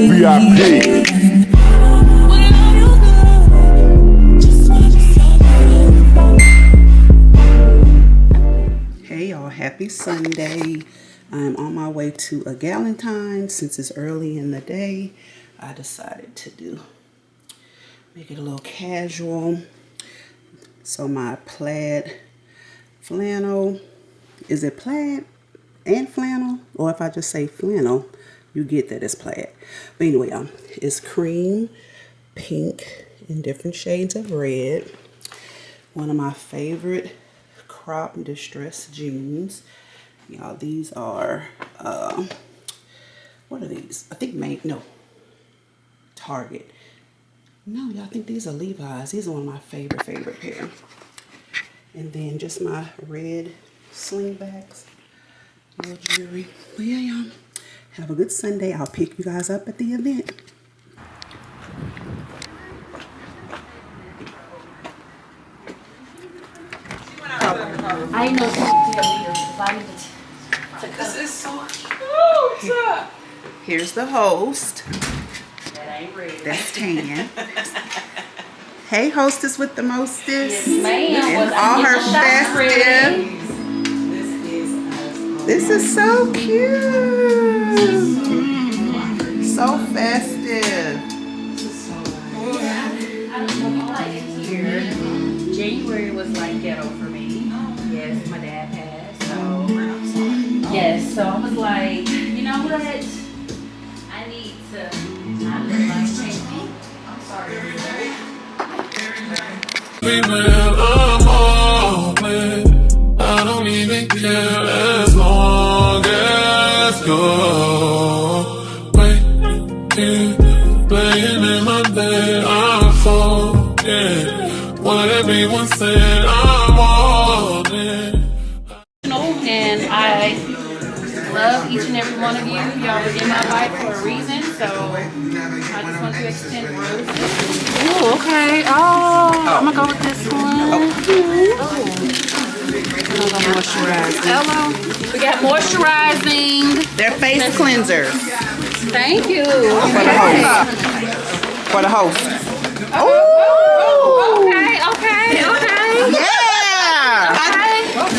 VIP. Hey y'all, happy Sunday. I'm on my way to a Galentine's. Since it's early in the day, I decided to make it a little casual. So my plaid flannel, is it plaid and flannel? Or if I just say flannel, you get that it's plaid. But anyway, it's cream, pink, and different shades of red. One of my favorite crop distressed jeans. Y'all, these are, what are these? I think Target. No, y'all, I think these are Levi's. These are one of my favorite pair. And then just my red slingbacks, little jewelry. But yeah, y'all, have a good Sunday. I'll pick you guys up at the event. I know this is so cute. Here's the host. That ain't red. That's Tanya. Hey, hostess with the mostest. Yes, ma'am. And all her festive. This is so cute. So festive. I don't know if I like it here. January was like ghetto for me. Yes, my dad passed. So yes, so I was like, you know what? I need to not let life change me. I'm sorry. I'm all in. I don't even care as long as you're waiting, playing in my bed. I'm forget what everyone said. I'm all in. And I love each and every one of you. Y'all were in my life for a reason, so I just want to extend roses. Oh, okay. Oh, I'm gonna go with this one. Hello. We got moisturizing. They're face cleansers. Thank you. For the host. For the host. Oh, okay. Yeah.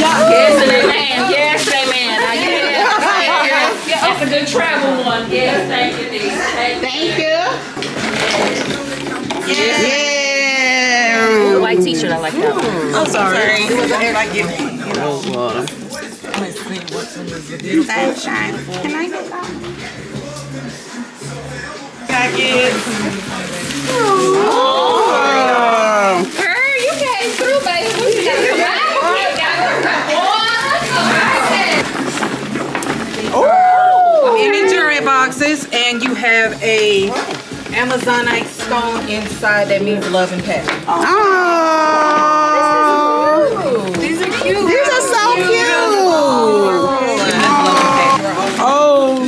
Yes, amen. Yes, amen. I get it. That's a good travel one. Yes, thank you, Dee. Thank you. Yeah. White t-shirt, I like that one. I'm sorry. It wasn't like you. Oh, water. Sunshine. Can I get that? Oh. Girl, you came through, baby. What you got? Any jewelry boxes, and you have a Amazonite stone inside. That means love and passion. Oh. These are cute. These are so cute. Oh.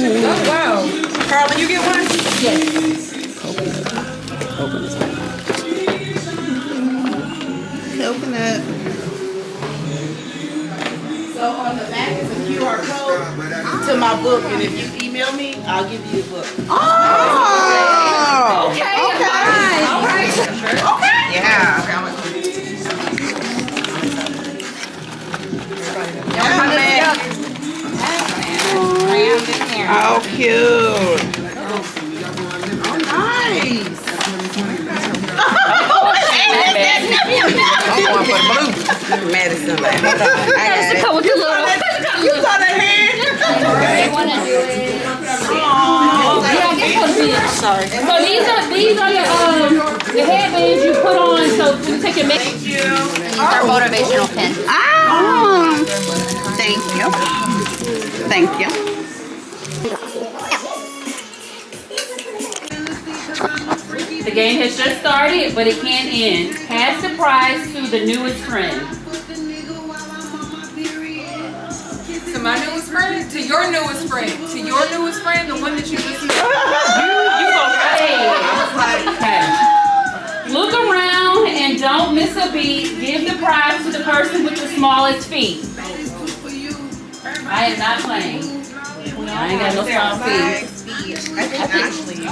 Wow. Carla, you get one? Yes. Coconut. So on the back is a QR code to my book, and if you email me, I'll give you the book. Oh. Okay. All right. Okay. Yeah. Oh, cute. Oh, nice. I'm going for the blue. Madison, like, hold on. I got it. Come with the little. You saw that hand? They want to do it. Yeah, this one's big. Sorry. So these are the headbands you put on so you take your makeup. Thank you. These are motivational pins. Oh. Thank you. Thank you. The game has just started, but it can't end. Pass the prize to the newest friend. To my newest friend? To your newest friend? To your newest friend? The one that you listen to? You go okay. Look around and don't miss a beat. Give the prize to the person with the smallest feet. I am not playing. I ain't got no small feet. I think Ashley.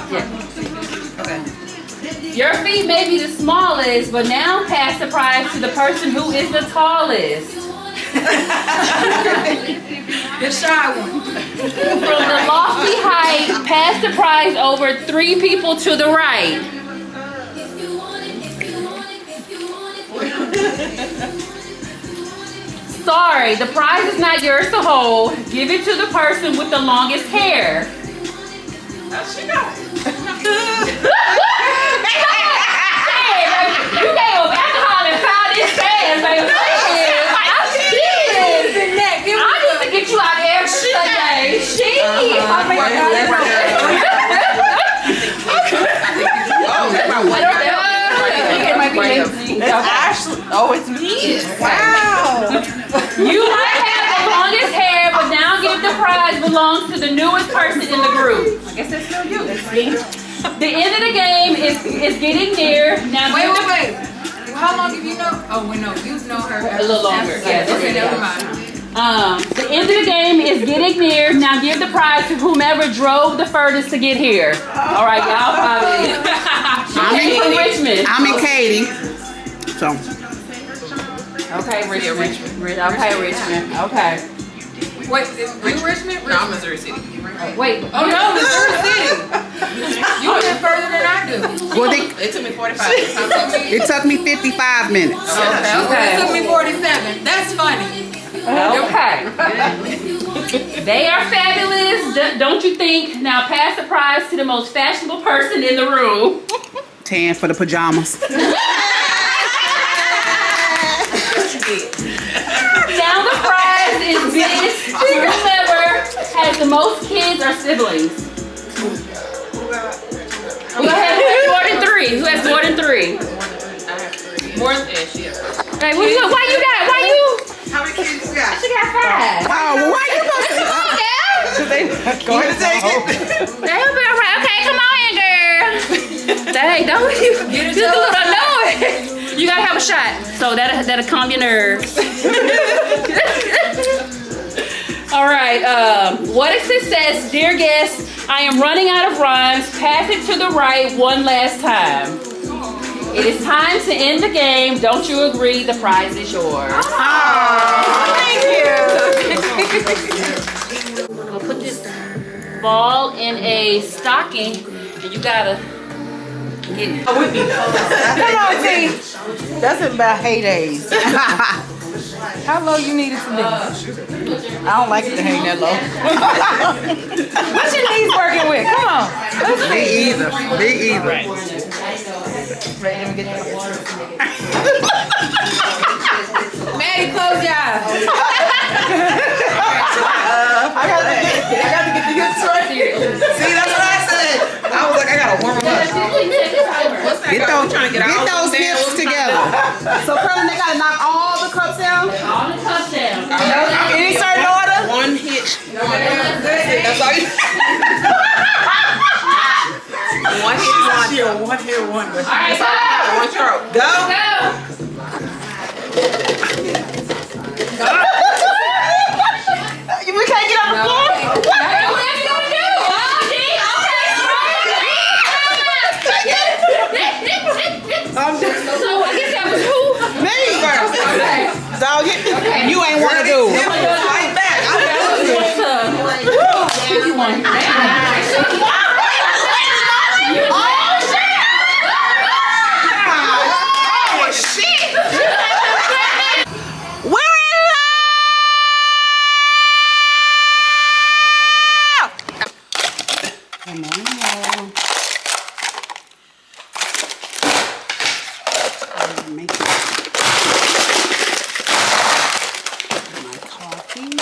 Your feet may be the smallest, but now pass the prize to the person who is the tallest. The shy one. From the lofty height, pass the prize over 3 people to the right. Sorry, the prize is not yours to hold. Give it to the person with the longest hair. She got it. You gave up alcohol and found this fast, baby. I need to get you out of every Sunday. Oh, it's me. Wow. You might have the longest hair, but now give the prize belongs to the newest person in the group. I guess that's still you. The end of the game is getting near. Now Wait. How long have you known? Oh, we know. You've known her a little longer. Yeah. Okay, never mind. The end of the game is getting near. Now give the prize to whomever drove the furthest to get here. All right, y'all. Probably. I'm Came from in Richmond. I'm in Katy. So Okay, Richmond. Okay, Richmond. Okay. Wait, you Richmond? No, I'm Missouri City. Wait. Oh no, Missouri City. You went further than I do. well, It took me 45 minutes. it took me 55 minutes. Okay. It took me 47. That's funny. Okay. They are fabulous, don't you think? Now pass the prize to the most fashionable person in the room. 10 for the pajamas. Now the prize is this to whoever has the most kids or siblings. Who has more than 3? Who has more than 3? More than shit. Hey, why you got? Why you? How many kids you got? She got 5. Oh, well, why you supposed to? Go ahead and take it. They'll be alright. Okay, come on in, girl. Dang, don't you? Just a little noise. You gotta have a shot, so that'll calm your nerves. All right. What if it says, "Dear guests, I am running out of rhymes. Pass it to the right one last time." It is time to end the game. Don't you agree? The prize is yours. Thank you. We'll put this ball in a stocking, and you gotta get it. Come on, T. That's about heydays. How low you need it to be? I don't like it to hang that low. What's your knees working with? Come on. Me either. Ready, let me get that. Maddie, close your eyes. I got to get the hips right. See, that's what I said. I was like, I gotta warm them up. Get those hips together. So, Curly, they gotta knock all the cups down? All the cups down. Any certain order? One hit. That's all you. One hit wonder. All right, go. One stroke. Go. Go. We can't get on the floor? Whatever you gonna do. Oh, gee, okay, so I guess that was who? Me first. Okay. Dog, you ain't want to do. Fight back. You won. Come on, y'all. Make it. My coffee.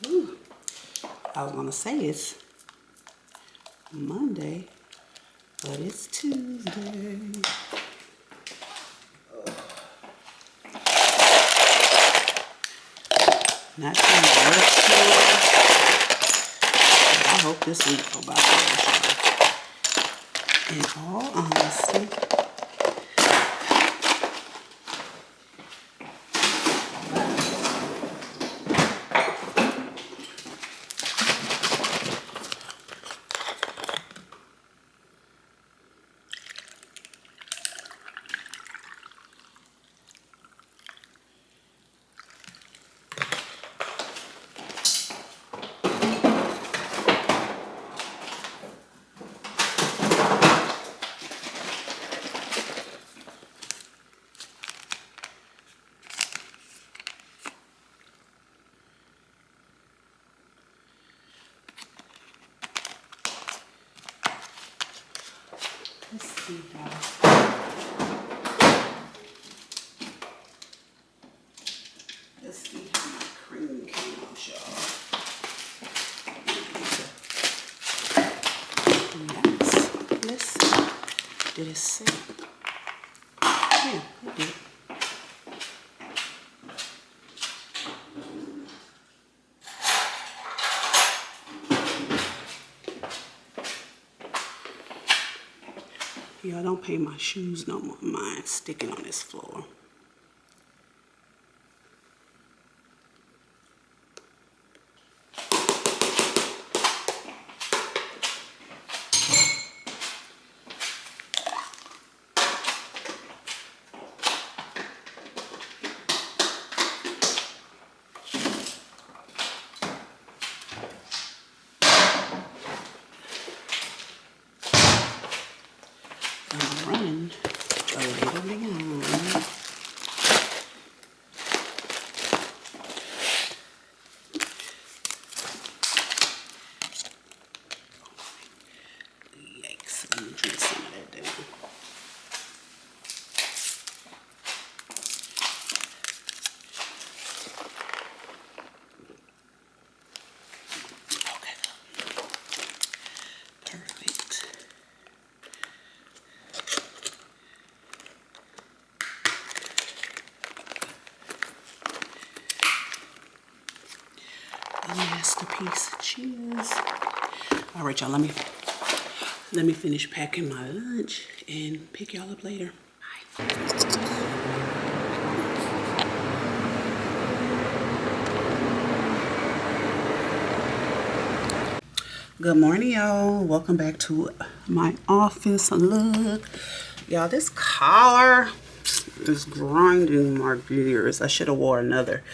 Ooh. I was gonna say it's Monday, but it's Tuesday. Not too much. I hope this week go by fast. In all honesty. see, y'all. Let's see how my cream came out, y'all. Yes. Let's see. Did it say? Yeah, it did. Y'all don't pay my shoes no more. Mine sticking on this floor. I'm running a little behind. Yikes, let me drink some of that down. Okay, perfect. Masterpiece cheese. All right, y'all, let me finish packing my lunch and pick y'all up later. Bye. Good morning, y'all. Welcome back to my office. Look, y'all, this collar is grinding my gears. I should have wore another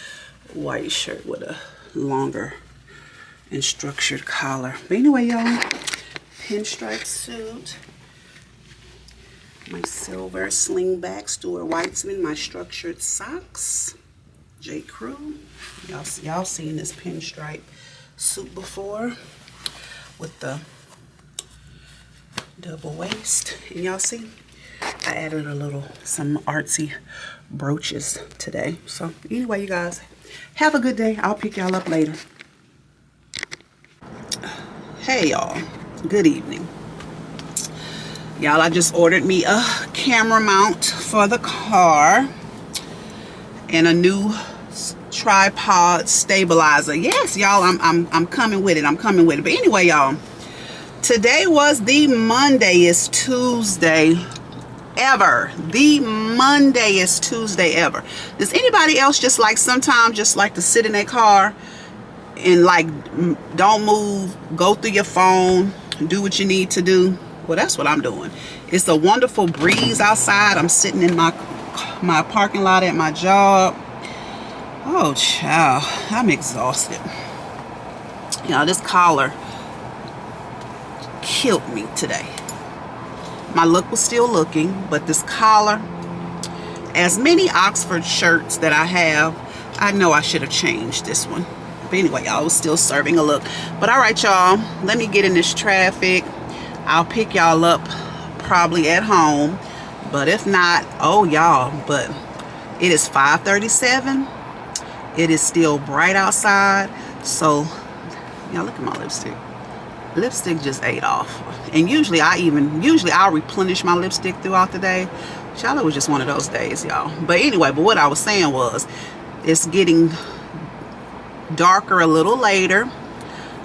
white shirt with a longer and structured collar. But anyway, y'all, pinstripe suit, my silver slingback Stuart Weitzman, my structured socks, J. Crew. Y'all seen this pinstripe suit before with the double waist. And y'all see, I added some artsy brooches today. So anyway, you guys, have a good day. I'll pick y'all up later. Hey y'all, good evening. Y'all, I just ordered me a camera mount for the car and a new tripod stabilizer. Yes, y'all, I'm coming with it. I'm coming with it. But anyway, y'all, today was the Mondayest Tuesday ever. The Mondayest Tuesday ever. Does anybody else just like sometimes just like to sit in their car and like don't move, go through your phone, do what you need to do? Well, that's what I'm doing. It's a wonderful breeze outside. I'm sitting in my parking lot at my job. Oh child, I'm exhausted. Y'all, this collar killed me today. My look was still looking, but this collar, as many Oxford shirts that I have, I know I should have changed this one. But anyway, y'all, was still serving a look. But all right, y'all, let me get in this traffic. I'll pick y'all up probably at home. But if not, oh y'all, but it is 5:37. It is still bright outside. So, y'all, look at my lipstick. Lipstick just ate off. And usually I'll replenish my lipstick throughout the day. Child, it was just one of those days, y'all. But anyway, but what I was saying was, it's getting darker a little later.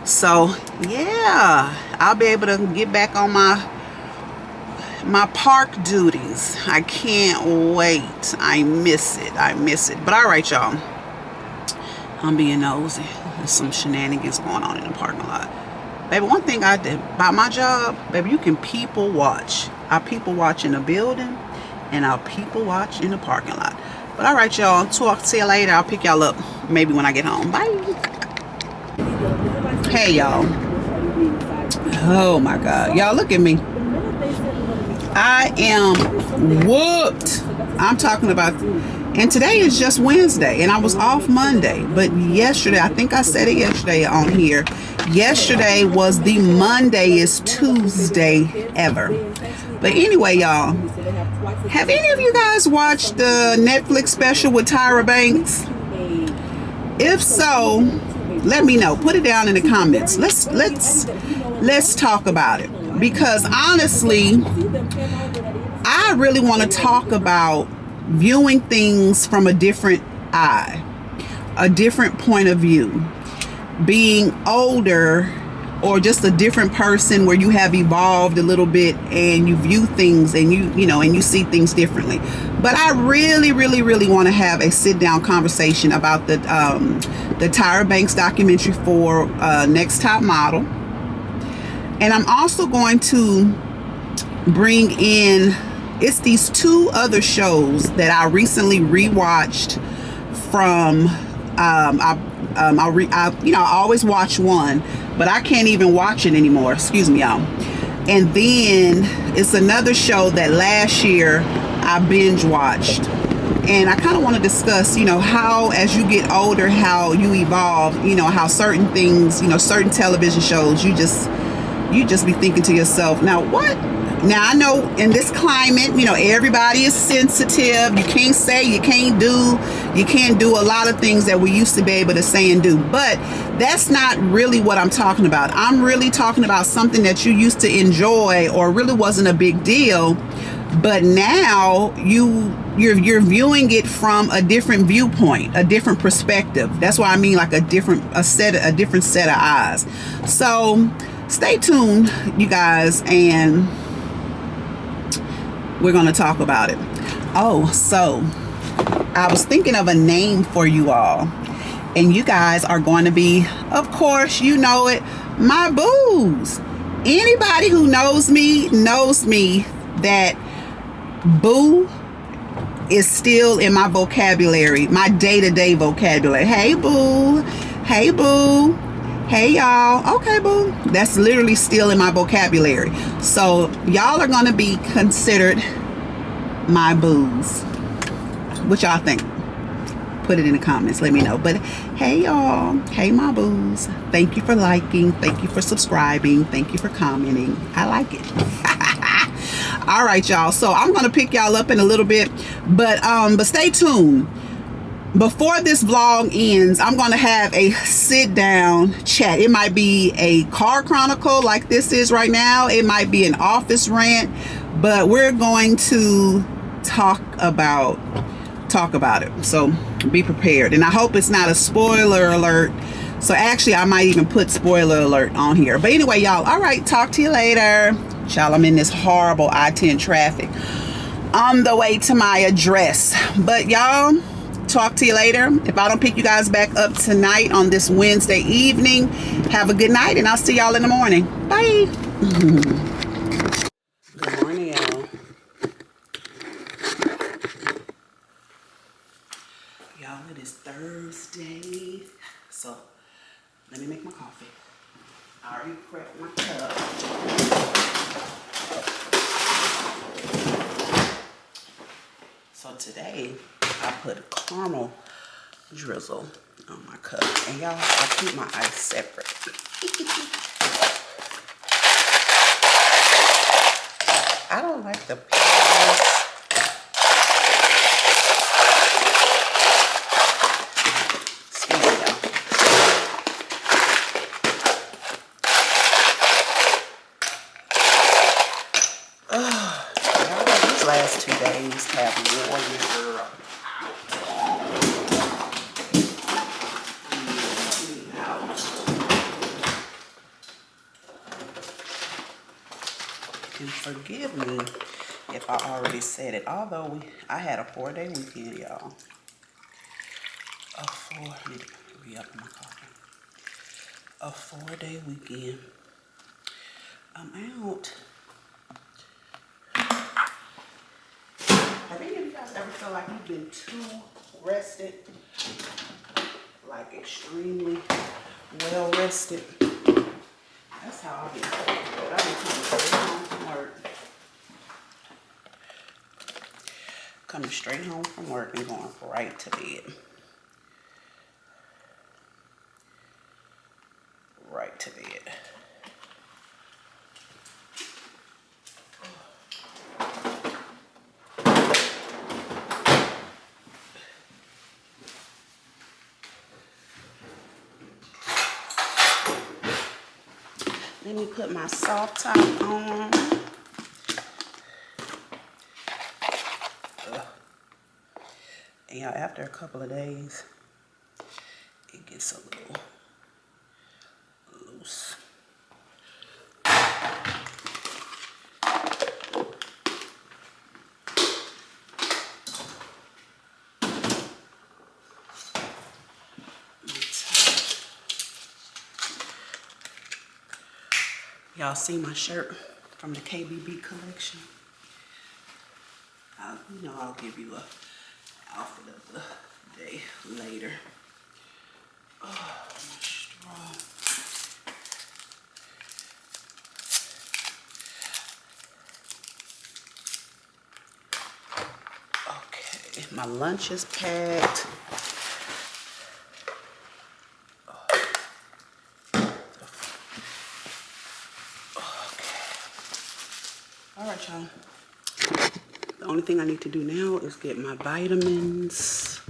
So yeah, I'll be able to get back on my park duties. I can't wait. I miss it. But all right, y'all, I'm being nosy. There's some shenanigans going on in the parking lot. Baby, one thing I did about my job, baby, you can people watch. I people watch in the building and I'll people watch in the parking lot. But all right, y'all, talk to you later. I'll pick y'all up maybe when I get home. Bye. Hey, y'all. Oh my God. Y'all, look at me. I am whooped. I'm talking about, and today is just Wednesday and I was off Monday. But yesterday, I think I said it yesterday on here. Yesterday was the Mondayest Tuesday ever. But anyway, y'all, have any of you guys watched the Netflix special with Tyra Banks? If so, let me know. Put it down in the comments. Let's talk about it, because honestly, I really want to talk about viewing things from a different eye, a different point of view, being older, or just a different person where you have evolved a little bit and you view things and you see things differently. But I really want to have a sit down conversation about the Tyra Banks documentary for Next Top Model. And I'm also going to bring in, it's these two other shows that I recently rewatched from I always watch one, but I can't even watch it anymore. Excuse me, y'all. And then it's another show that last year I binge watched. And I kind of want to discuss, how as you get older, how you evolve, how certain things, certain television shows, you just be thinking to yourself, now what? Now I know in this climate, everybody is sensitive. You can't say, you can't do a lot of things that we used to be able to say and do. But that's not really what I'm talking about. I'm really talking about something that you used to enjoy or really wasn't a big deal, but now you're viewing it from a different viewpoint, a different perspective. That's why I mean like a different set of eyes. So stay tuned, you guys, and we're going to talk about it. Oh, so I was thinking of a name for you all, and you guys are going to be, of course, you know it, my boos. Anybody who knows me that boo is still in my vocabulary, my day-to-day vocabulary. Hey boo, hey boo, hey y'all, okay boo. That's literally still in my vocabulary. So y'all are gonna be considered my boos. What y'all think? Put it in the comments, let me know. But hey y'all, hey my boos, thank you for liking, thank you for subscribing, thank you for commenting. I like it. All right, y'all, so I'm gonna pick y'all up in a little bit, but stay tuned. Before this vlog ends, I'm going to have a sit down chat. It might be a car chronicle like this is right now. It might be an office rant, but we're going to talk about it. So be prepared. And I hope it's not a spoiler alert. So actually, I might even put spoiler alert on here. But anyway, y'all, all right, talk to you later. Y'all, I'm in this horrible I-10 traffic on the way to my address. But y'all, talk to you later. If I don't pick you guys back up tonight on this Wednesday evening, have a good night, and I'll see y'all in the morning. Bye. Good morning, y'all. Y'all, it is Thursday. So let me make my coffee. I already prepped my cup. So today I put caramel drizzle on my cup. And y'all, I keep my ice separate. I don't like the pears. Excuse me, y'all. These last 2 days have worn me out. And forgive me if I already said it, although I had a 4-day weekend, y'all. Re-up my coffee. A 4-day weekend. I'm out. Have any of you guys ever felt like you've been too rested? Like extremely well rested? That's how I get. I've been coming straight home from work. Coming straight home from work and going right to bed. Right to bed. Let me put my soft top on. And y'all, after a couple of days, it gets a little loose. Y'all see my shirt from the KBB collection? I'll give you a outfit of the day later. Oh, my straw. Okay, my lunch is packed. All right, y'all. The only thing I need to do now is get my vitamins,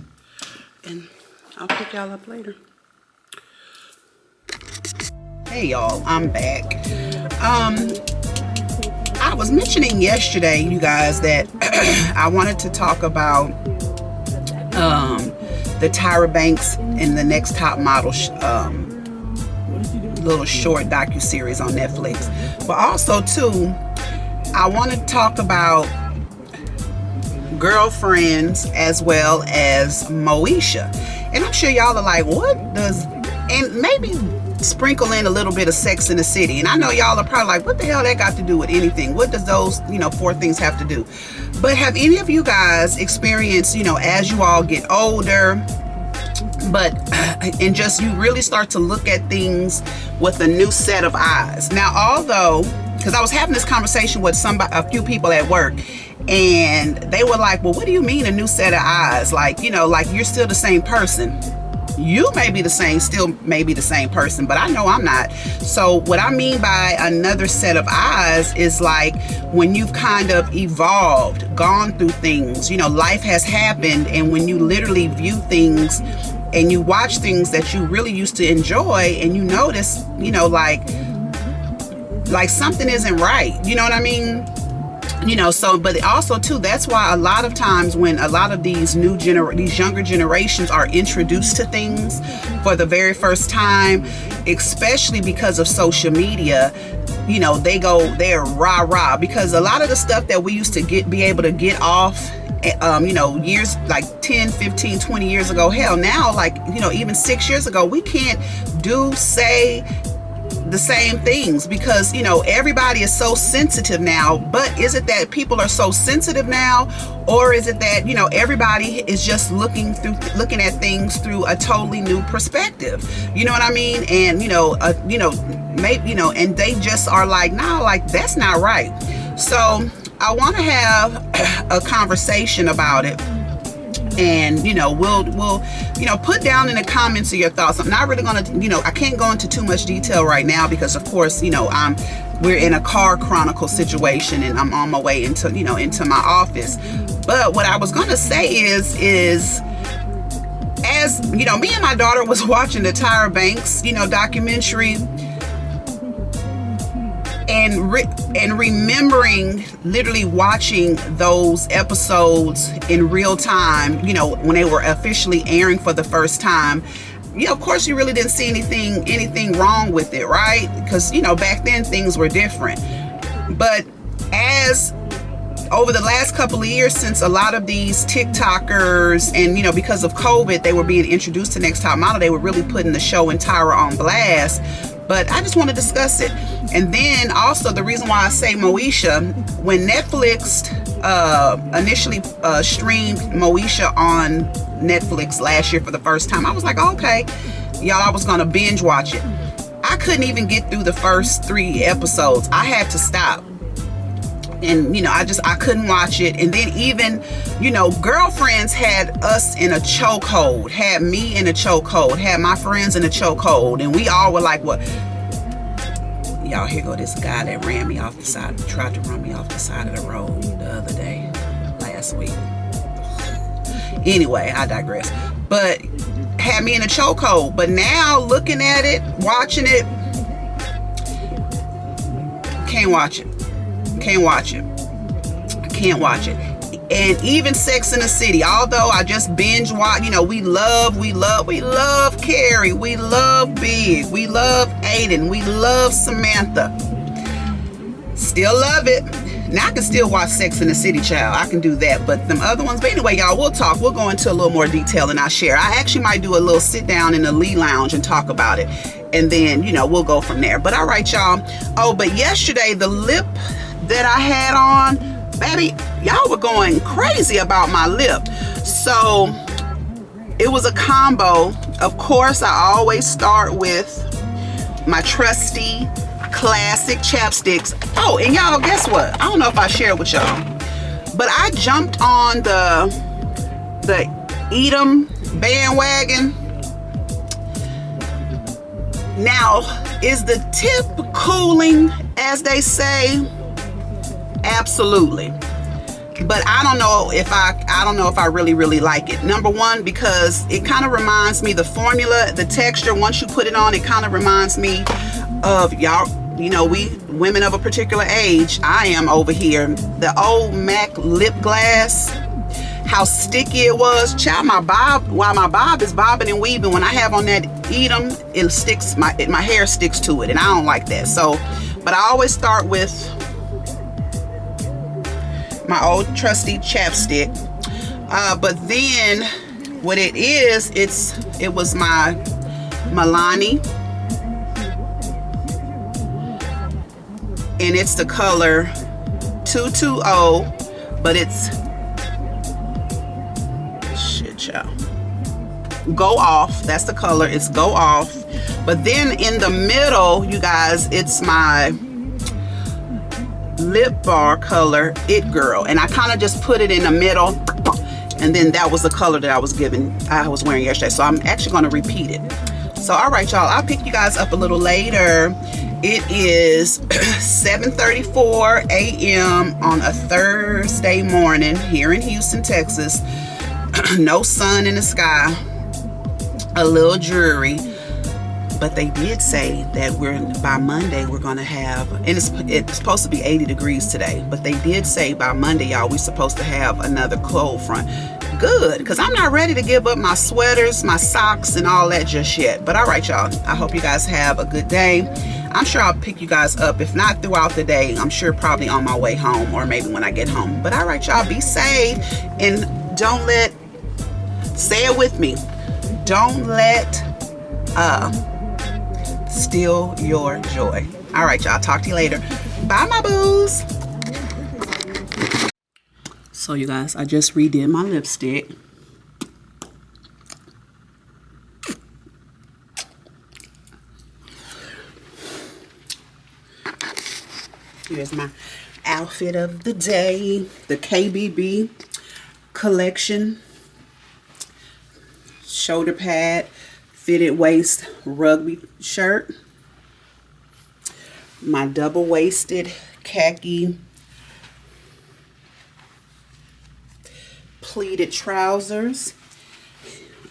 and I'll pick y'all up later. Hey, y'all, I'm back. I was mentioning yesterday, you guys, that I wanted to talk about the Tyra Banks and the Next Top Model little short docu-series on Netflix. But also, too, I want to talk about Girlfriends as well as Moesha. And I'm sure y'all are like, what does, and maybe sprinkle in a little bit of Sex in the City. And I know y'all are probably like, what the hell that got to do with anything? What does those, 4 things have to do? But have any of you guys experienced, as you all get older, and just you really start to look at things with a new set of eyes? Now, although, because I was having this conversation with a few people at work, and they were like, well, what do you mean a new set of eyes? Like, like you're still the same person. You may be the same, still may be the same person, but I know I'm not. So what I mean by another set of eyes is like when you've kind of evolved, gone through things, life has happened, and when you literally view things and you watch things that you really used to enjoy, and you notice, like something isn't right. You know what I mean? So, but also too, that's why a lot of times when a lot of these these younger generations are introduced to things for the very first time, especially because of social media, they're rah-rah, because a lot of the stuff that we used to be able to get off, years like 10, 15, 20 years ago, hell, now, like, even 6 years ago, we can't say the same things because everybody is so sensitive now. But is it that people are so sensitive now, or is it that everybody is just looking at things through a totally new perspective? You know what I mean? And maybe and they just are like, no, like that's not right. So I want to have a conversation about it. And we'll put down in the comments of your thoughts. I'm not really gonna I can't go into too much detail right now because of course we're in a car chronicle situation and I'm on my way into my office. But what I was gonna say is as me and my daughter was watching the Tyra Banks documentary, and remembering literally watching those episodes in real time, when they were officially airing for the first time, of course you really didn't see anything wrong with it, right? Because back then things were different. But as over the last couple of years, since a lot of these TikTokers and because of COVID, they were being introduced to Next Top Model, they were really putting the show and Tyra on blast. But I just want to discuss it. And then also the reason why I say Moesha, when Netflix initially streamed Moesha on Netflix last year for the first time, I was like, okay, y'all, I was going to binge watch it. I couldn't even get through the first 3 episodes. I had to stop. And, I couldn't watch it. And then even, Girlfriends had us in a chokehold, had me in a chokehold, had my friends in a chokehold. And we all were like, what? Y'all, here go this guy that tried to run me off the side of the road the other day, last week. Anyway, I digress. But had me in a chokehold. But now looking at it, watching it, Can't watch it. Can't watch it. I can't watch it. And even Sex and the City, although I just binge watch, you know, we love Carrie, we love Big, we love Aiden, we love Samantha. Still love it. Now I can still watch Sex and the City, child. I can do that, but them other ones. But anyway, y'all, we'll talk. We'll go into a little more detail and I'll share. I actually might do a little sit down in the Lee Lounge and talk about it. And then, you know, we'll go from there. But all right, y'all. Oh, but yesterday, the lip that I had on, baby, y'all were going crazy about my lip. So it was a combo. Of course, I always start with my trusty classic chapsticks. Oh, and y'all, guess what? I don't know if I shared with y'all, but I jumped on the Edam bandwagon. Now, is the tip cooling, as they say? Absolutely. But I don't know if I really like it. Number one, because it kind of reminds me, the formula, the texture, once you put it on, it kind of reminds me of y'all, you know, we women of a particular age. I am over here. The old MAC lip gloss, how sticky it was. Child, while my bob is bobbing and weaving, when I have on that Edam, it sticks, my hair sticks to it, and I don't like that. So, but I always start with my old trusty chapstick. But then what it is, it was my Milani, and it's the color 220, but it's shit, y'all. Go Off. That's the color. It's Go Off. But then in the middle, you guys, it's my Lip Bar color, It Girl, and I kind of just put it in the middle, and then that was the color that I was wearing yesterday. So I'm actually going to repeat it. So all right, y'all, I'll pick you guys up a little later. It is 7:34 a.m. on a Thursday morning here in Houston, Texas. No sun in the sky, a little dreary. But they did say that by Monday we're gonna have, and it's supposed to be 80 degrees today. But they did say by Monday, y'all, we're supposed to have another cold front. Good, because I'm not ready to give up my sweaters, my socks, and all that just yet. But all right, y'all, I hope you guys have a good day. I'm sure I'll pick you guys up, if not throughout the day, I'm sure probably on my way home or maybe when I get home. But all right, y'all, be safe, and don't let, say it with me, don't let steal your joy. All right, y'all, talk to you later. Bye, my boos. So you guys, I just redid my lipstick. Here's my outfit of the day, the KBB collection. Shoulder pad, fitted waist rugby shirt. My double-waisted khaki pleated trousers.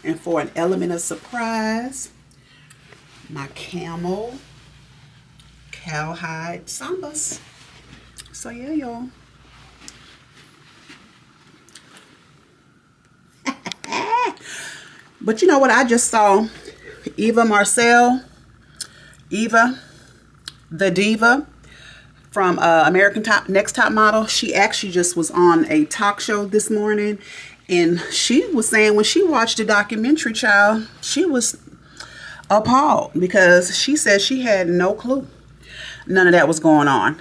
And for an element of surprise, my camel cowhide sambas. So yeah, y'all. But you know what? I just saw Eva Marcel, Eva the Diva from American Next Top Model. She actually just was on a talk show this morning, and she was saying when she watched the documentary, child, she was appalled because she said she had no clue none of that was going on.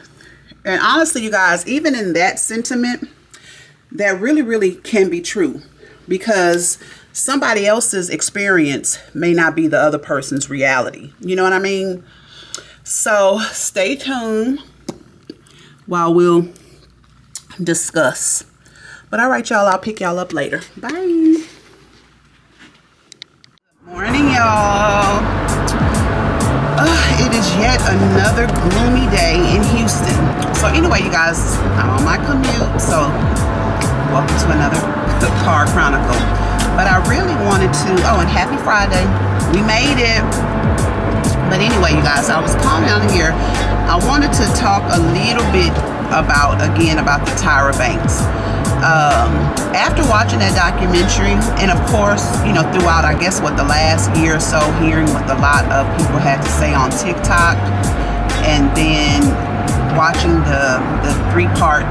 And honestly, you guys, even in that sentiment, that really can be true, because somebody else's experience may not be the other person's reality. You know what I mean? So stay tuned while we'll discuss. But all right, y'all, I'll pick y'all up later. Bye. Good morning, y'all. It is yet another gloomy day in Houston. So anyway, you guys, I'm on my commute, so welcome to another Car Chronicle. But I really wanted to, oh, and happy Friday. We made it. But anyway, you guys, I was calling down here. I wanted to talk a little bit about the Tyra Banks. After watching that documentary, and of course, you know, throughout, I guess, the last year or so, hearing what a lot of people had to say on TikTok, and then watching the three-part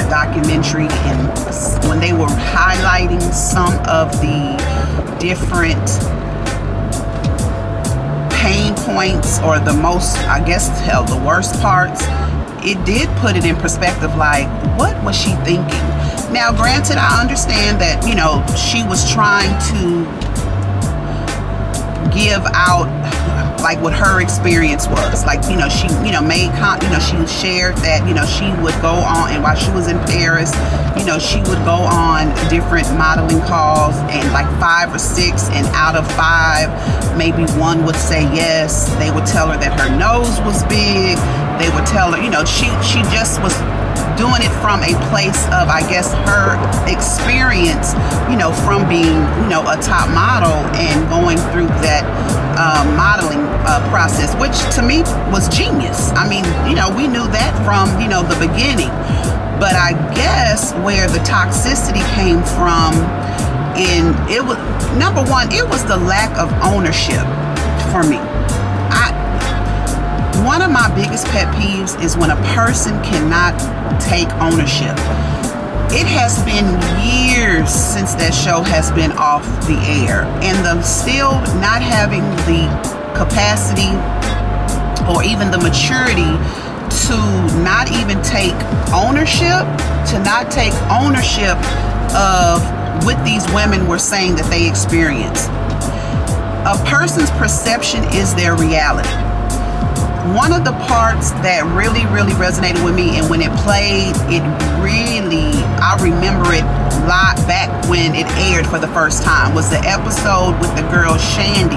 documentary, and when they were highlighting some of the different pain points, or the most, I guess, the worst parts, it did put it in perspective, like, what was she thinking? Now, granted, I understand that, you know, she was trying to give out, like, what her experience was. Like, you know, she, you know, she shared that, you know, she would go on, and while she was in Paris, you know, she would go on different modeling calls, and like 5 or 6, and out of 5, maybe 1 would say yes. They would tell her that her nose was big. They would tell her, you know, she just was doing it from a place of, I guess, her experience, you know, from being, you know, a top model and going through that modeling process, which to me was genius. I mean, you know, we knew that from, you know, the beginning. But I guess where the toxicity came from, it was, number one, it was the lack of ownership for me. One of my biggest pet peeves is when a person cannot take ownership. It has been years since that show has been off the air, and still not having the capacity or even the maturity to not even take ownership, of what these women were saying that they experienced. A person's perception is their reality. One of the parts that really, really resonated with me, and when it played, I remember it back when it aired for the first time, was the episode with the girl Shandy.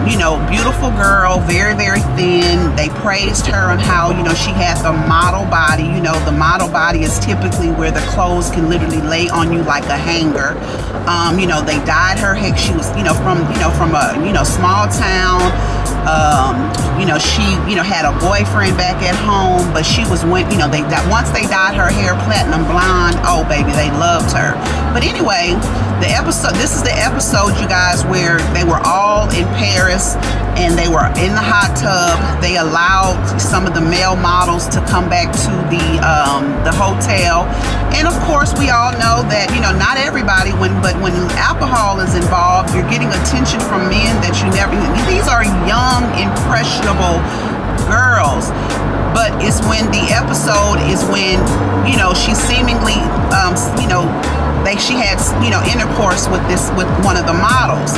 You know, beautiful girl, very, very thin. They praised her on how, you know, she had the model body. You know, the model body is typically where the clothes can literally lay on you like a hanger. You know, they dyed her hair. She was, from a, small town. She, had a boyfriend back at home, but she was once they dyed her hair platinum blonde, oh baby, they loved her. But anyway, this is the episode, you guys, where they were all in Paris and they were in the hot tub. They allowed some of the male models to come back to the hotel. And of course, we all know that, not everybody, but when alcohol is involved, you're getting attention from men that you never, these are young, impressionable girls. But it's when the episode is when, she seemingly, she had, intercourse with one of the models.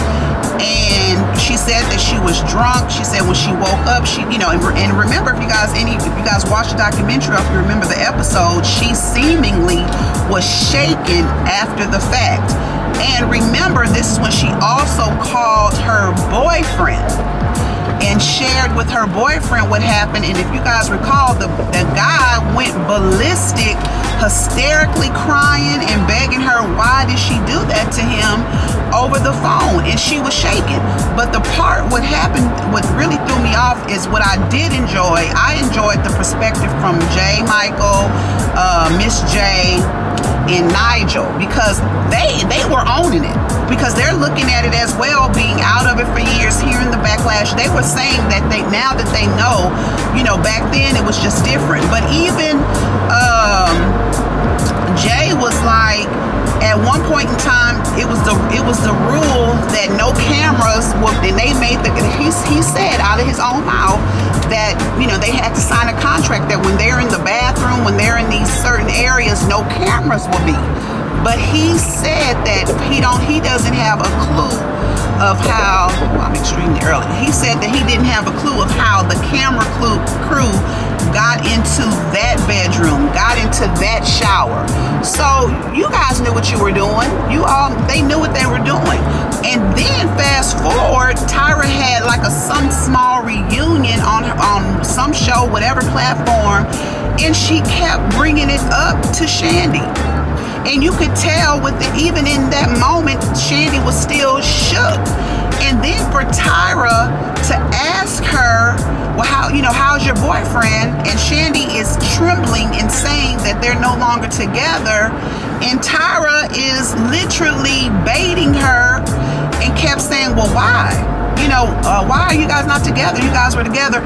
And she said that she was drunk. She said when she woke up, and remember, if you guys watch the documentary, if you remember the episode, she seemingly was shaken after the fact. And remember, this is when she also called her boyfriend and shared with her boyfriend what happened. And if you guys recall, the guy went ballistic, hysterically crying and begging her, why did she do that to him over the phone? And she was shaken. But what really threw me off is what I did enjoy. I enjoyed the perspective from Jay Michael, Miss J, and Nigel, because they were owning it, because they're looking at it as well, being out of it for years, hearing the backlash. They were saying that now that they know, back then it was just different. But even Jay was like, at one point in time, it was the rule that no cameras would, and they made he said out of his own mouth that, they had to sign a contract that when they're in the bathroom, when they're in these certain areas, no cameras will be. But he said that he doesn't have a clue of how, I'm extremely early. He said that he didn't have a clue of how the camera crew got into that bedroom, got into that shower. So you guys knew what you were doing. They knew what they were doing. And then fast forward, Tyra had like some small reunion on some show, whatever platform, and she kept bringing it up to Shandy. And you could tell even in that moment, Shandy was still shook. And then for Tyra to ask her, well, how's your boyfriend? And Shandy is trembling and saying that they're no longer together. And Tyra is literally baiting her and kept saying, well, why? Why are you guys not together? You guys were together.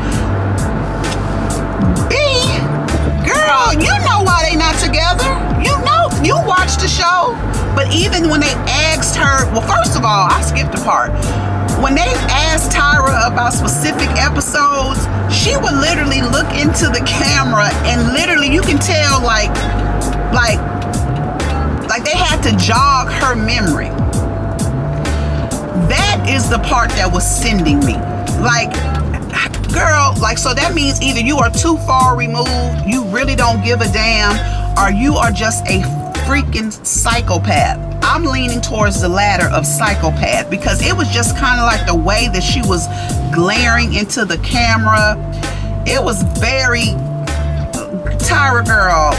B, girl, you know why they not together. You watched the show. But even when they asked her, well, first of all, I skipped a part. When they asked Tyra about specific episodes, she would literally look into the camera and literally you can tell like they had to jog her memory. That is the part that was sending me. Like, girl, so that means either you are too far removed, you really don't give a damn, or you are just a freaking psychopath. I'm leaning towards the latter of psychopath because it was just kind of like the way that she was glaring into the camera. It was very Tyra, girl.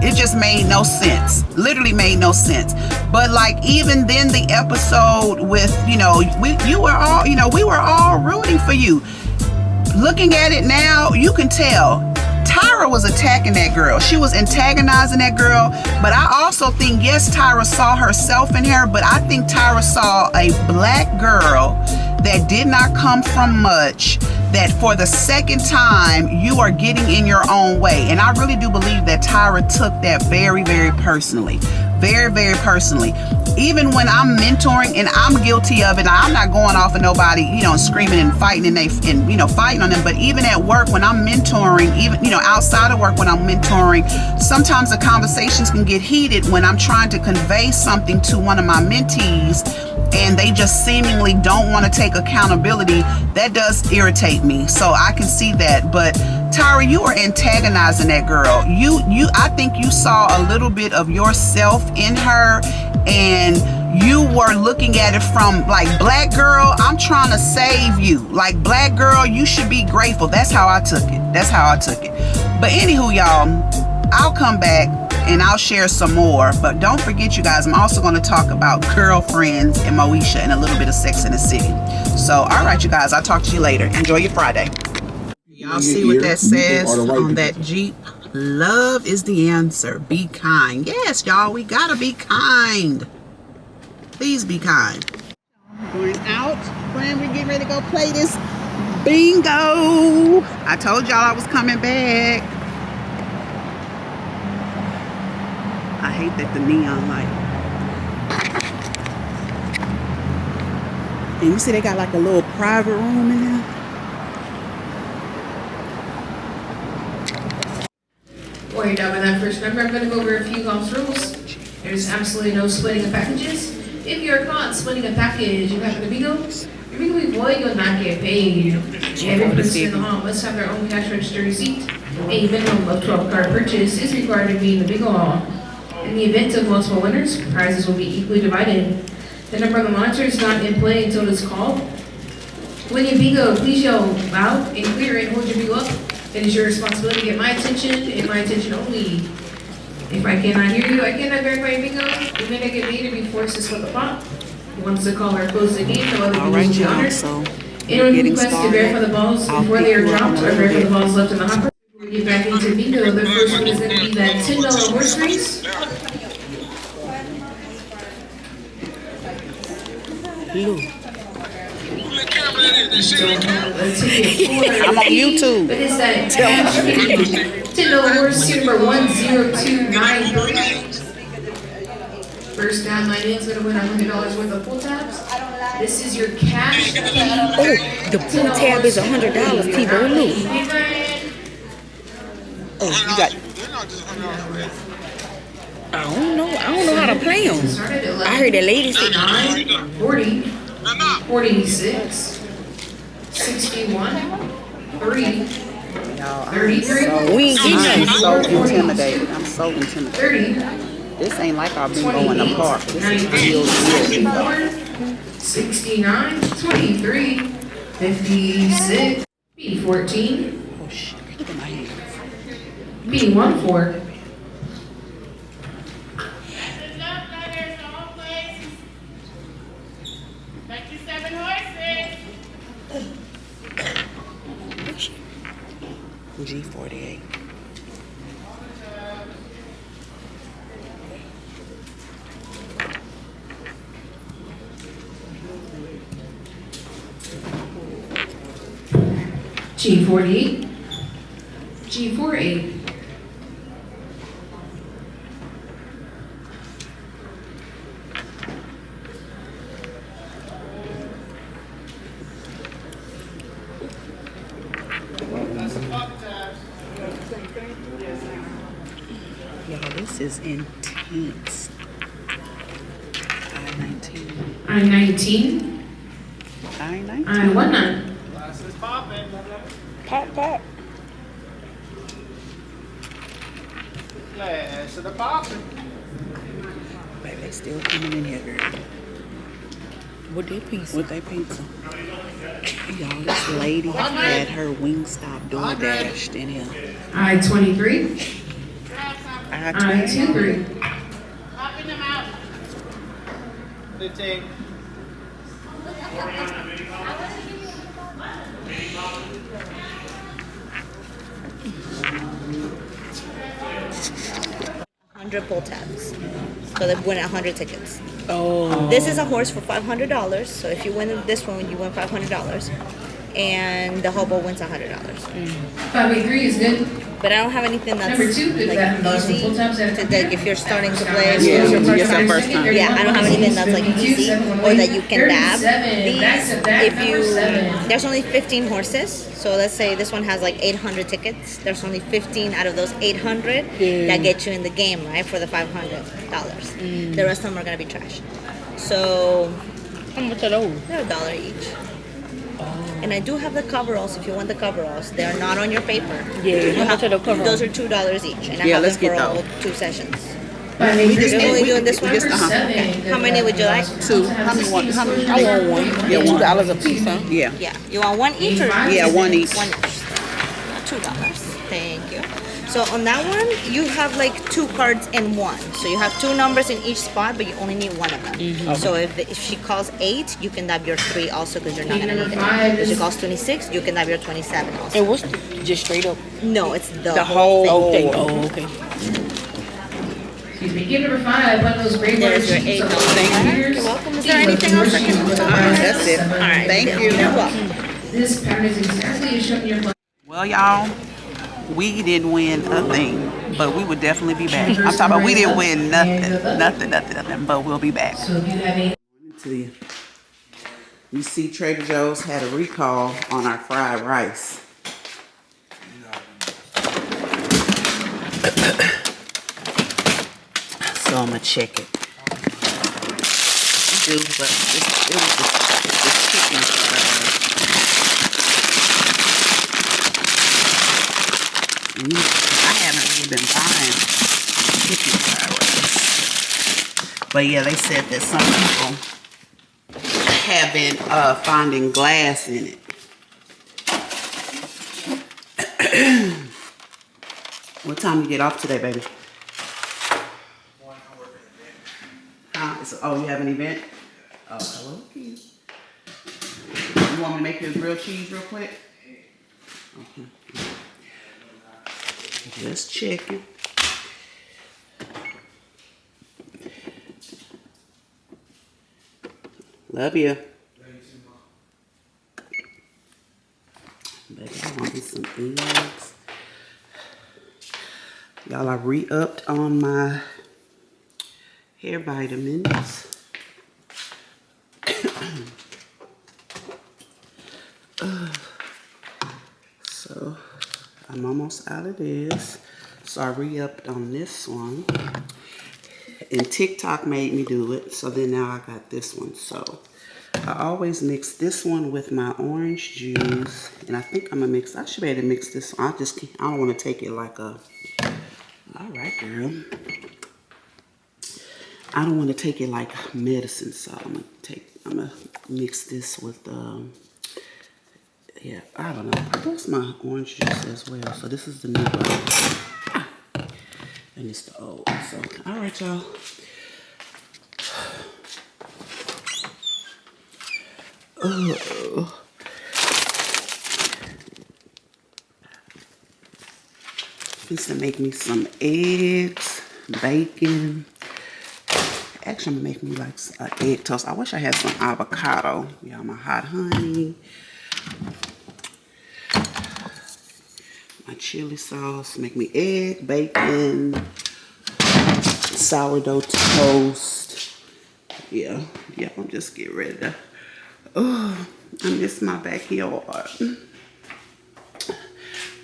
It just made no sense. Literally made no sense. But even then the episode with, we were all rooting for you. Looking at it now, you can tell Tyra was attacking that girl. She was antagonizing that girl. But I also think, yes, Tyra saw herself in her, but I think Tyra saw a black girl that did not come from much, that for the second time, you are getting in your own way. And I really do believe that Tyra took that very, very personally. Very, very personally. Even when I'm mentoring, and I'm guilty of it, I'm not going off of nobody, screaming and fighting and fighting on them. But even at work, when I'm mentoring, even, outside of work, when I'm mentoring, sometimes the conversations can get heated when I'm trying to convey something to one of my mentees and they just seemingly don't want to take accountability. That does irritate me. So I can see that. But Tyra, you were antagonizing that girl. I think you saw a little bit of yourself in her, and you were looking at it from black girl, I'm trying to save you. Black girl, you should be grateful. That's how I took it. But anywho, y'all, I'll come back and I'll share some more. But don't forget, you guys, I'm also going to talk about Girlfriends and Moesha and a little bit of Sex in the City. So, all right, you guys, I'll talk to you later. Enjoy your Friday. Y'all see what that says on that Jeep? Love is the answer. Be kind. Yes, y'all, we gotta be kind. Please be kind. Going out. Friend, we're getting ready to go play this bingo. I told y'all I was coming back. I hate that the neon light. And you see they got a little private room in there. While you're done with that first number, I'm going to go over a few golf rules. There's absolutely no splitting of packages. If you're caught splitting a package, you have to bingo. Your bingo be void, you'll not get paid. Every person in the hall must have their own cash register receipt. A minimum of 12 card purchase is required to be in the bingo hall. In the event of multiple winners, prizes will be equally divided. The number on the monitor is not in play until it's called. When you bingo, please yell loud and clear and hold your bingo up. It is your responsibility to get my attention and my attention only. If I cannot hear you, I cannot verify your bingo. You may not get paid or be forced to split the pot. Once the caller closes the game, no other bingos will be honored. So Anyone who requests to verify the balls before they are dropped or verify the balls left in the hopper. Before we get back into bingo, the first one is going to be that $10 horse race. I'm on YouTube. But it's that $10 horse number 10293. First down line in is going to win $100 worth of pull tabs. This is your cash. Oh, the pull tab is $100, T-Bone Lou. Oh, you got. I don't know how to play them. I heard the lady say 9, 40, 46, 61, 3, 33. we ain't getting I'm nothing. so intimidated. I'm so intimidated. 30, This ain't like our bingo in the park. This is real, real bingo. 69, 23, 56, B14, Oh shit! Look at my hands. B14, Back to 7 horse. G48. G48. G48. Y'all, this is intense. I-19. I-19. I-19. I-19. Pop, pop. Flash of the poppin'. Baby, they still coming in here, girl. With their pizza. With their pizza. Y'all, this lady had her Wingstop door dashed in here. I-23. I-23. 15. Pull tabs. So they win 100 tickets. Oh. This is a horse for $500. So if you win this one, you win $500. And the hobo wins $100. 583 is good. But I don't have anything that's Number 2 is that like easy. full tabs To, like if you're starting to play, if Yeah, it's your it's your first first time. time. Yeah, I don't have anything that's like easy or that you can dab. These, if you, there's only 15 horses. So let's say this one has like 800 tickets. There's only 15 out of those 800 that get you in the game, right? For the $500. The rest of them are gonna be trash. So How much are those? they're $1 each. And I do have the coveralls if you want the coveralls. They are not on your paper. Yeah, how much are the coveralls? Those are $2 each. And I Yeah, have let's them for get all those. 2 sessions. You're only doing this one? How many would you like? 2. How many want? How many? I want one. Yeah, $2 a piece, huh? Yeah. Yeah. You want one each or? Yeah, one each. One each. $2. Thank you. So on that one, you have like 2 cards in one. So you have 2 numbers in each spot, but you only need one of them. So if she calls 8, you can dab your 3 also because you're not gonna need it. If she calls 26, you can dab your 27 also. And what's just straight up? No, it's The whole thing. thing. Oh, okay. Excuse me. Game number 5, one of those great There's your sheets 8 of numbers. figures. You're welcome. Is there anything else I can do? That's it. All right. Thank you. You're welcome. This pattern is exactly as shown in your book. Well, y'all, we didn't win a thing, but we would definitely be back. I'm talking about we didn't win nothing, but we'll be back. So if you have any To you. You see Trader Joe's had a recall on our fried rice. So I'm gonna check it. It was the chicken I haven't really been buying chicken fried rice. But yeah, they said that some people have been finding glass in it. What time you get off today, baby? Oh, you have an event? Oh, hello. You want me to make you a grilled cheese real quick? Okay. Just checking. Love you. Baby, I want me some eggs. Y'all, I re-upped on my hair vitamins. So I'm almost out of this. So I re-upped on this one. And TikTok made me do it. So then now I got this one. So I always mix this one with my orange juice. And I think I'm gonna mix, I should be able to mix this one. I don't want to take it like a, all right, girl. I don't want to take it like medicine, so I'm gonna mix this with yeah, I don't know. Where's my orange juice as well? So this is the new one. And it's the old. So all right, y'all. Oh. Just gonna make me some eggs, bacon. Actually, I'm gonna make me like an egg toast. I wish I had some avocado. Yeah, my hot honey. My chili sauce. Make me egg, bacon, sourdough toast. Yeah, I'm just getting ready to. Oh, I miss my backyard.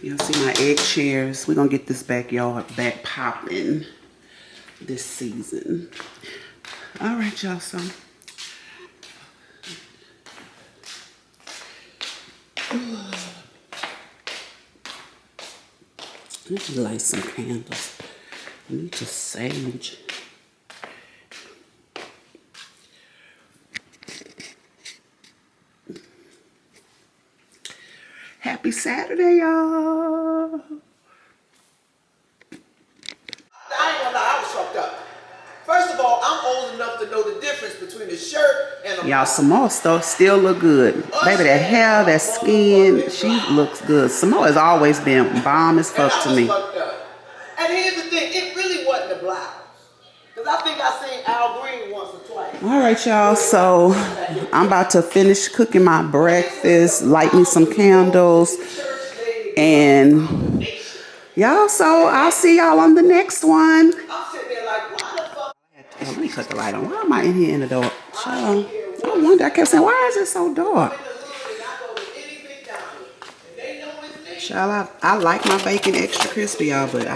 You'll see my egg chairs. We're gonna get this backyard back popping this season. All right, y'all, so. Let's light some candles. I need to sage. Happy Saturday, y'all. I ain't gonna lie, I was fucked up. First of all, I'm old enough to know the difference between a shirt and a... Y'all, Samoa still look good. Baby, that hair, that skin, she looks good. Samoa has always been bomb as fuck to me. And here's the thing, it really wasn't a blouse. Because I think I seen Al Green once or twice. All right, y'all, so I'm about to finish cooking my breakfast, light me some candles, and y'all, so I'll see y'all on the next one. I'm sitting there like, why the fuck? Let me cut the light on. Why am I in here in the dark? Child, I wonder, I kept saying, why is it so dark? Child, I like my bacon extra crispy, y'all, but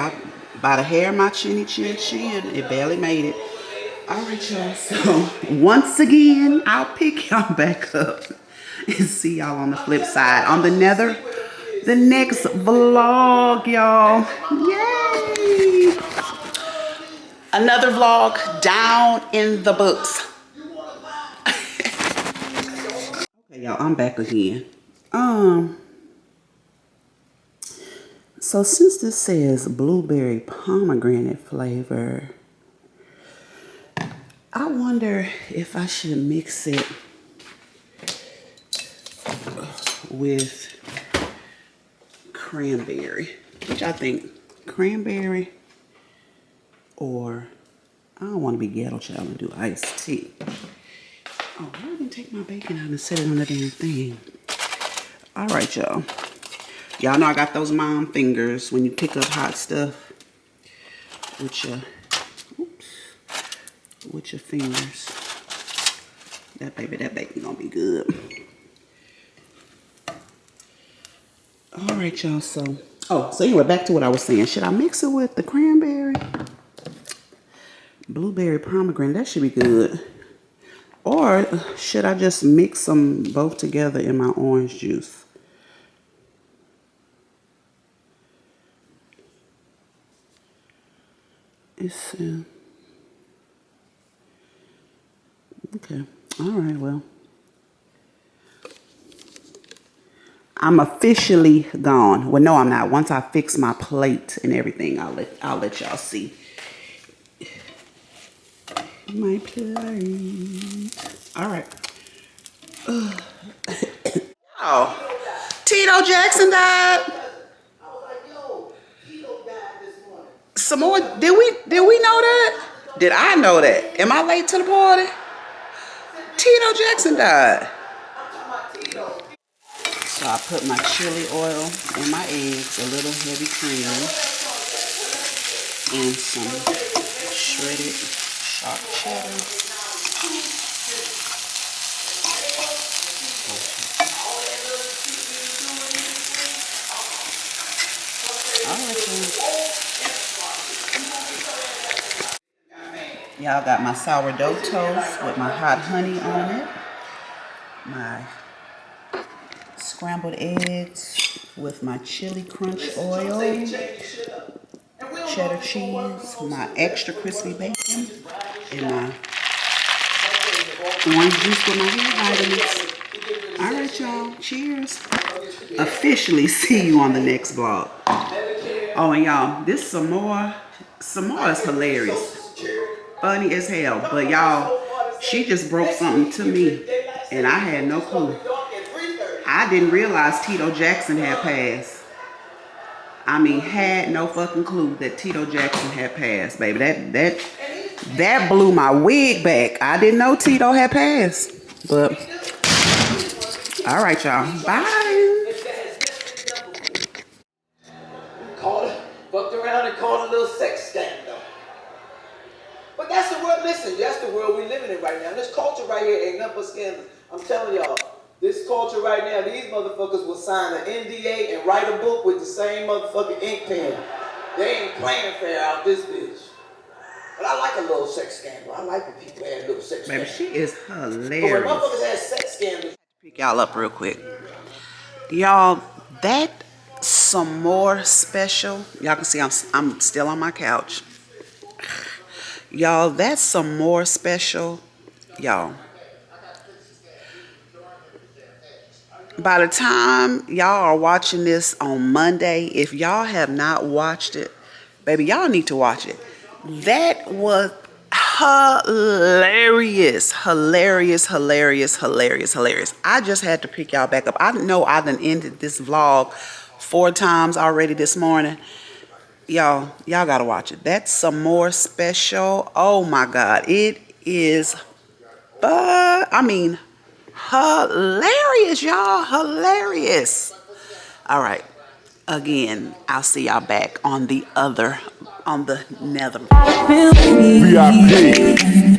by the hair of my chin, it barely made it. All right, y'all, so once again, I'll pick y'all back up and see y'all on the flip side, on the next vlog, y'all. Yay! Another vlog down in the books. Okay, y'all, I'm back again. So since this says blueberry pomegranate flavor, I wonder if I should mix it with cranberry. Which I think, cranberry, or I don't want to be ghetto child and do iced tea. Oh, I didn't take my bacon out and set it on the damn thing. All right, y'all. Y'all know I got those mom fingers when you pick up hot stuff with your fingers. That bacon gonna be good. All right, y'all, so anyway, back to what I was saying. Should I mix it with the cranberry? Blueberry pomegranate, that should be good. Or should I just mix them both together in my orange juice? It's okay. All right. Well, I'm officially gone. Well, no, I'm not. Once I fix my plate and everything, I'll let y'all see my plate. All right. Oh, Tito Jackson died. Samoa, did we know that? Did I know that? Am I late to the party? Tito Jackson died. So I put my chili oil in my eggs, a little heavy cream, and some shredded sharp cheddar. All right, y'all, got my sourdough toast with my hot honey on it. My scrambled eggs with my chili crunch oil, cheddar cheese, my extra crispy bacon, and my orange juice with my hair vitamins. All right, y'all. Cheers. Officially see you on the next vlog. Oh, and y'all, this Samoa is hilarious. Funny as hell. But y'all, she just broke something to me, and I had no clue. I didn't realize Tito Jackson had passed. I mean, had no fucking clue that Tito Jackson had passed, baby. That blew my wig back. I didn't know Tito had passed. But, all right, y'all. Bye. Fucked around and called a little sex scandal. But that's the world, listen, that's the world we're living in right now. This culture right here ain't nothing but scandals. I'm telling y'all, this culture right now, these motherfuckers will sign an NDA and write a book with the same motherfucking ink pen. They ain't playing fair out this bitch. But I like a little sex scandal. I like when people have little sex scandals. Baby, she is But when hilarious. motherfuckers have sex scandals. Pick y'all up real quick. Y'all, that some more special. Y'all can see I'm still on my couch. Y'all, that's some more special. Y'all. By the time y'all are watching this on Monday, if y'all have not watched it, baby, y'all need to watch it. That was hilarious. I just had to pick y'all back up. I know I done ended this vlog 4 times already this morning. Y'all gotta watch it. That's some more special. Oh my God. It is, hilarious, y'all. Hilarious. All right. Again, I'll see y'all back on the nether. VIP.